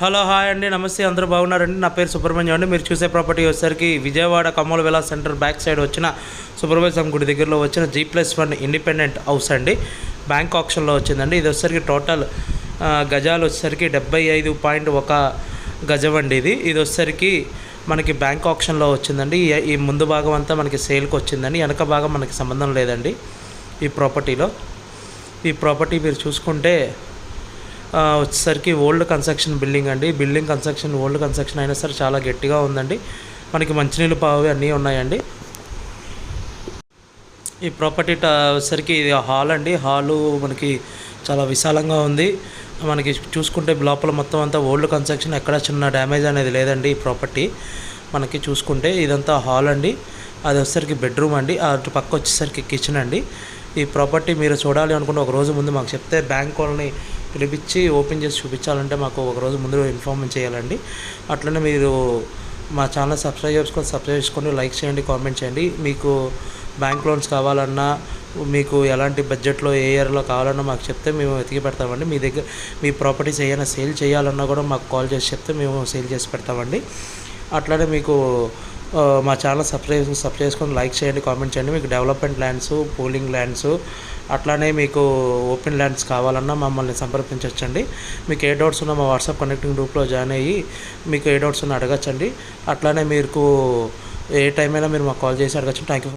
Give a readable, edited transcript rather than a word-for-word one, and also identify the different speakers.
Speaker 1: Hello hi అండి, నమస్తే. అందరూ బాగున్నారండి. నా పేరు సుబ్రహ్మణ్యం అండి. మీరు చూసే ప్రాపర్టీ వచ్చేసరికి విజయవాడ కమ్మోల విలాస్ సెంటర్ బ్యాక్ సైడ్ వచ్చిన సుబ్రహ్మణ్యం గుడి దగ్గరలో వచ్చిన G+1 ఇండిపెండెంట్ హౌస్ అండి. బ్యాంక్ ఆప్షన్లో వచ్చిందండి. ఇది వచ్చేసరికి టోటల్ గజాలు వచ్చేసరికి 75.1 గజం అండి. ఇది వచ్చేసరికి మనకి బ్యాంక్ ఆప్షన్లో వచ్చిందండి. ఈ ముందు భాగం అంతా మనకి సేల్కి వచ్చిందండి. వెనక భాగం మనకి సంబంధం లేదండి. ఈ ప్రాపర్టీ మీరు చూసుకుంటే వచ్చేసరికి ఓల్డ్ కన్స్ట్రక్షన్ బిల్డింగ్ అండి. బిల్డింగ్ కన్స్ట్రక్షన్ ఓల్డ్ కన్స్ట్రక్షన్ అయినా సరే చాలా గట్టిగా ఉందండి. మనకి మంచినీళ్ళు పావి అన్నీ ఉన్నాయండి. ఈ ప్రాపర్టీ వచ్చేసరికి ఇది హాల్ అండి. హాలు మనకి చాలా విశాలంగా ఉంది. మనకి చూసుకుంటే లోపల మొత్తం అంతా ఓల్డ్ కన్స్ట్రక్షన్, ఎక్కడ చిన్న డ్యామేజ్ అనేది లేదండి. ఈ ప్రాపర్టీ మనకి చూసుకుంటే ఇదంతా హాల్ అండి. అది వచ్చేసరికి బెడ్రూమ్ అండి. అటు పక్క వచ్చేసరికి కిచెన్ అండి. ఈ ప్రాపర్టీ మీరు చూడాలి అనుకుంటే ఒక రోజు ముందు మాకు చెప్తే బ్యాంక్ వాళ్ళని పిలిపించి ఓపెన్ చేసి చూపించాలంటే మాకు ఒక రోజు ముందు ఇన్ఫార్మ్ చేయాలండి. అట్లనే మీరు మా ఛానల్ సబ్స్క్రైబ్ చేసుకొని లైక్ చేయండి, కామెంట్ చేయండి. మీకు బ్యాంక్ లోన్స్ కావాలన్నా, మీకు ఎలాంటి బడ్జెట్లో ఏ ఏరియాలో కావాలన్నా మాకు చెప్తే మేము వెతికి పెడతామండి. మీ ప్రాపర్టీస్ ఏమైనా సేల్ చేయాలన్నా కూడా మాకు కాల్ చేసి చెప్తే మేము సేల్ చేసి పెడతామండి. అట్లనే మీకు మా ఛానల్ సబ్స్క్రైబ్ చేసుకొని లైక్ చేయండి, కామెంట్ చేయండి. మీకు డెవలప్మెంట్ ల్యాండ్స్, పూలింగ్ ల్యాండ్స్, అట్లానే మీకు ఓపెన్ ల్యాండ్స్ కావాలన్నా మమ్మల్ని సంప్రదించవచ్చండి. మీకు ఏ డౌట్స్ ఉన్నా మా వాట్సాప్ కనెక్టింగ్ గ్రూప్లో జాయిన్ అయ్యి మీకు ఏ డౌట్స్ ఉన్నా అడగచ్చండి. అట్లానే మీకు ఏ టైం అయినా మీరు మాకు కాల్ చేసి అడగచ్చు. Thank you.